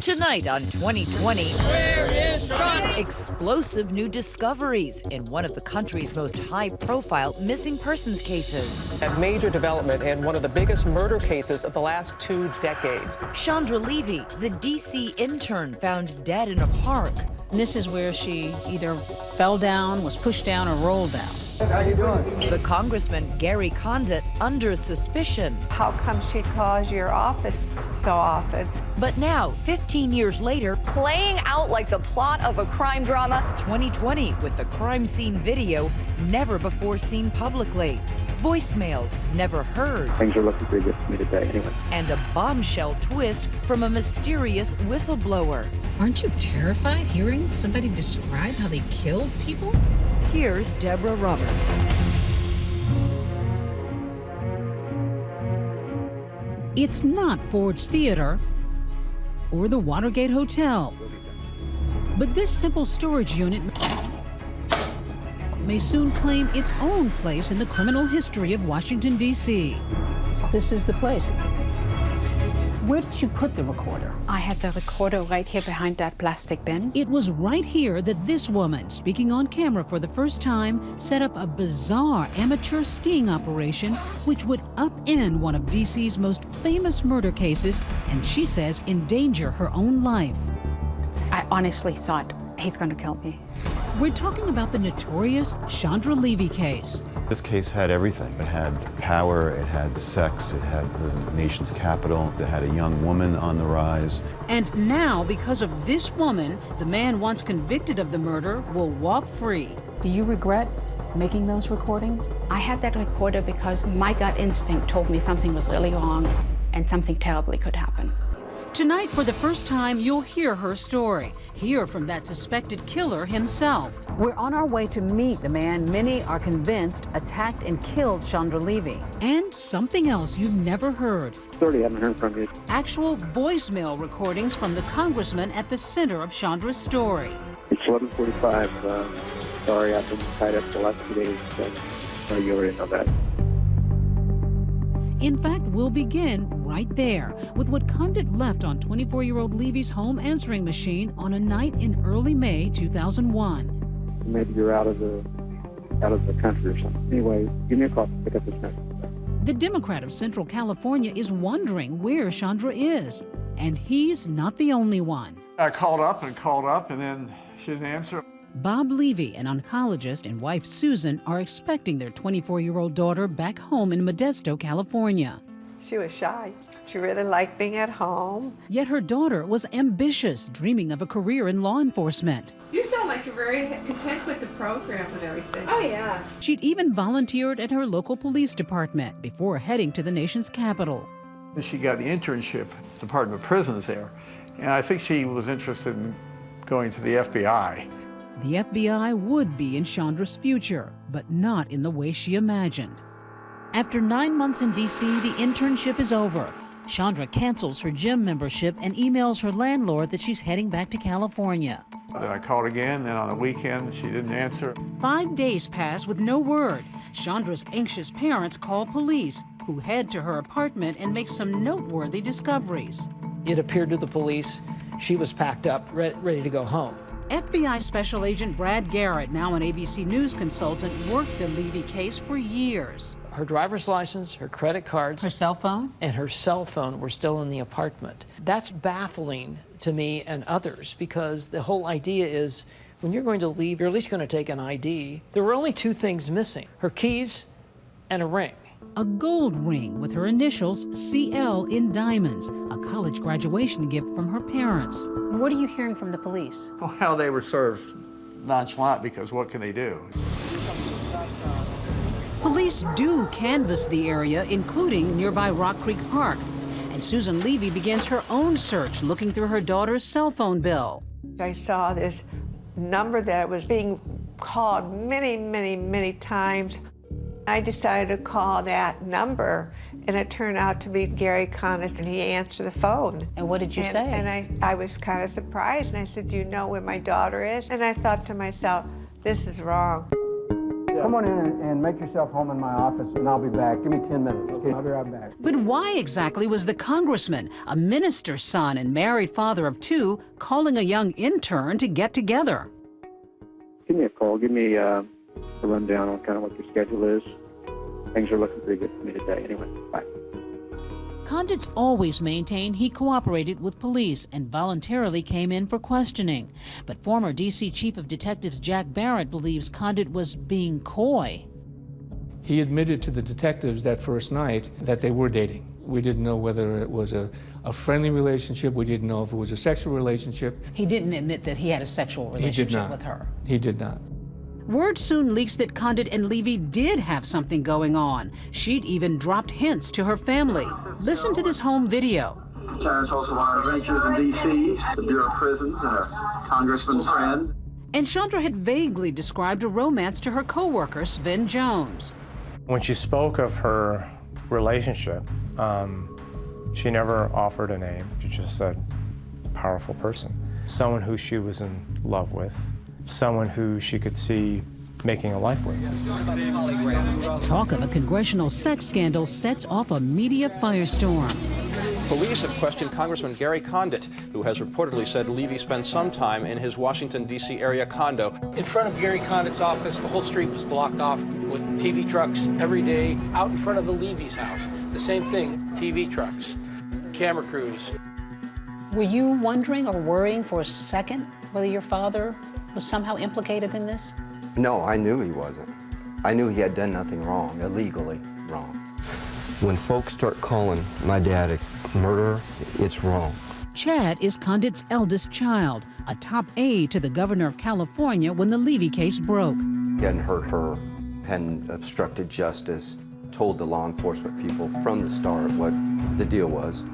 Tonight on 2020, Where is Trump? Explosive new discoveries in one of the country's most high-profile missing persons cases. A major development in one of the biggest murder cases of the last 2 decades. Chandra Levy, the D.C. intern found dead in a park. This is where she either fell down, was pushed down, or rolled down. How you doing? The Congressman, Gary Condit, under suspicion. How come she calls your office so often? But now, 15 years later, playing out like the plot of a crime drama. 2020 with the crime scene video never before seen publicly. Voicemails never heard. Things are looking pretty good for me today anyway. And a bombshell twist from a mysterious whistleblower. Aren't you terrified hearing somebody describe how they killed people? Here's Deborah Roberts. It's not Ford's Theater or the Watergate Hotel, but this simple storage unit may soon claim its own place in the criminal history of Washington, D.C. This is the place. Where did you put the recorder? I had the recorder right here behind that plastic bin. It was right here that this woman, speaking on camera for the first time, set up a bizarre amateur sting operation which would upend one of D.C.'s most famous murder cases, and she says endanger her own life. I honestly thought, he's going to kill me. We're talking about the notorious Chandra Levy case. This case had everything. It had power, it had sex, it had the nation's capital, it had a young woman on the rise. And now, because of this woman, the man once convicted of the murder will walk free. Do you regret making those recordings? I had that recorder because my gut instinct told me something was really wrong and something terribly could happen. Tonight, for the first time, you'll hear her story. Hear from that suspected killer himself. We're on our way to meet the man many are convinced attacked and killed Chandra Levy. And something else you've never heard. Sorry, I haven't heard from you. Actual voicemail recordings from the congressman at the center of Chandra's story. It's 11:45. Sorry, I've been tied up the last 2 days. So you already know that. In fact, we'll begin right there with what Condit left on 24-year-old Levy's home answering machine on a night in early May 2001. Maybe you're out of the country or something. Anyway, give me a call. Pick up this message. The Democrat of Central California is wondering where Chandra is, and he's not the only one. I called up, and then she didn't answer. Bob Levy, an oncologist, and wife Susan are expecting their 24-year-old daughter back home in Modesto, California. She was shy. She really liked being at home. Yet her daughter was ambitious, dreaming of a career in law enforcement. You sound like you're very content with the program and everything. Oh, yeah. She'd even volunteered at her local police department before heading to the nation's capital. She got the internship, Department of Prisons there, and I think she was interested in going to the FBI. The FBI would be in Chandra's future, but not in the way she imagined. After 9 months in D.C., the internship is over. Chandra cancels her gym membership and emails her landlord that she's heading back to California. Then I called again, then on the weekend, she didn't answer. 5 days pass with no word. Chandra's anxious parents call police, who head to her apartment and make some noteworthy discoveries. It appeared to the police she was packed up, ready to go home. FBI Special Agent Brad Garrett, now an ABC News consultant, worked the Levy case for years. Her driver's license, her credit cards, Her cell phone? and her cell phone were still in the apartment. That's baffling to me and others, because the whole idea is when you're going to leave, you're at least going to take an ID. There were only 2 things missing: her keys and a ring. A gold ring with her initials CL in diamonds, a college graduation gift from her parents. What are you hearing from the police? Well, they were sort of nonchalant because what can they do? Police do canvass the area, including nearby Rock Creek Park. And Susan Levy begins her own search, looking through her daughter's cell phone bill. I saw this number that was being called many, many, many times. I decided to call that number, and it turned out to be Gary Condit, and he answered the phone. And what did you say? And I was kind of surprised, and I said, "Do you know where my daughter is?" And I thought to myself, this is wrong. Yeah, Come on in and make yourself home in my office, and I'll be back. Give me 10 minutes. Okay, I'll be right back. But why exactly was the congressman, a minister's son and married father of 2, calling a young intern to get together? Give me a call. Give me a rundown on kind of what your schedule is. Things are looking pretty good for me today. Anyway, bye. Condit's always maintained he cooperated with police and voluntarily came in for questioning. But former D.C. Chief of Detectives Jack Barrett believes Condit was being coy. He admitted to the detectives that first night that they were dating. We didn't know whether it was a friendly relationship. We didn't know if it was a sexual relationship. He didn't admit that he had a sexual relationship with her. He did not. Word soon leaks that Condit and Levy did have something going on. She'd even dropped hints to her family. Listen to this home video. Terrence also one of our adventures in D.C., the Bureau of Prisons, and a congressman's friend. And Chandra had vaguely described a romance to her co-worker, Sven Jones. When she spoke of her relationship, she never offered a name. She just said, powerful person. Someone who she was in love with. Someone who she could see making a life with. Talk of a congressional sex scandal sets off a media firestorm. Police have questioned Congressman Gary Condit, who has reportedly said Levy spent some time in his Washington, D.C. area condo. In front of Gary Condit's office, the whole street was blocked off with TV trucks every day. Out in front of the Levy's house, the same thing, TV trucks, camera crews. Were you wondering or worrying for a second whether your father was somehow implicated in this? No, I knew he wasn't. I knew he had done nothing wrong, illegally wrong. When folks start calling my dad a murderer, it's wrong. Chad is Condit's eldest child, a top aide to the governor of California when the Levy case broke. He hadn't hurt her, hadn't obstructed justice, told the law enforcement people from the start what the deal was.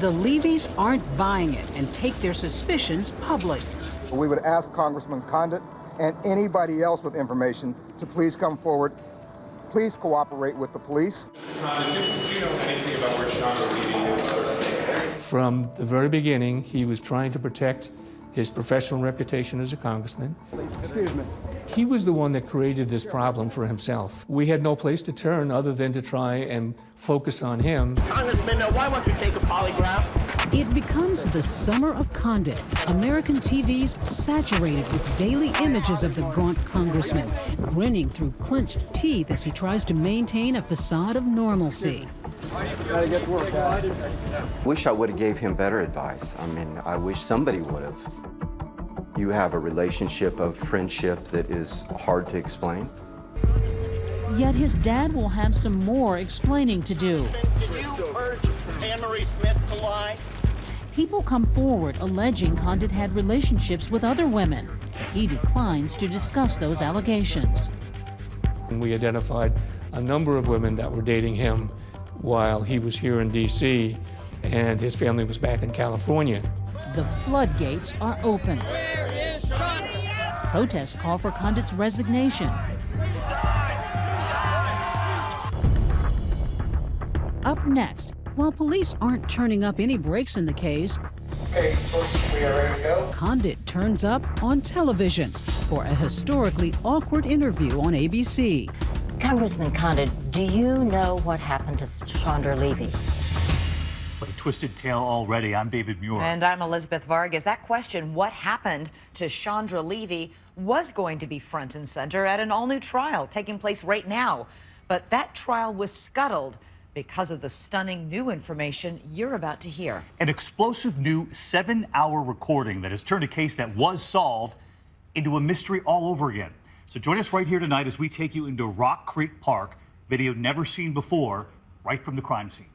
The Levys aren't buying it and take their suspicions public. We would ask Congressman Condit and anybody else with information to please come forward. Please cooperate with the police. Condit, do you know anything about where Chandra Levy is? From the very beginning, he was trying to protect his professional reputation as a congressman. Excuse me. He was the one that created this problem for himself. We had no place to turn other than to try and focus on him. Congressman, why won't you take a polygraph? It becomes the summer of Condit. American TV's saturated with daily images of the gaunt congressman, grinning through clenched teeth as he tries to maintain a facade of normalcy. Wish I would have gave him better advice. I mean, I wish somebody would have. You have a relationship of friendship that is hard to explain. Yet his dad will have some more explaining to do. Did you urge Anne-Marie Smith to lie? People come forward alleging Condit had relationships with other women. He declines to discuss those allegations. We identified a number of women that were dating him while he was here in D.C. and his family was back in California. The floodgates are open. Where is Chandra? Protests call for Condit's resignation. Up next, while police aren't turning up any breaks in the case, Okay, folks, we are ready to go. Condit turns up on television for a historically awkward interview on ABC. Congressman Condit, do you know what happened to Chandra Levy? What a twisted tale already. I'm David Muir. And I'm Elizabeth Vargas. That question, what happened to Chandra Levy, was going to be front and center at an all-new trial taking place right now. But that trial was scuttled because of the stunning new information you're about to hear. An explosive new 7-hour recording that has turned a case that was solved into a mystery all over again. So join us right here tonight as we take you into Rock Creek Park, video never seen before, right from the crime scene.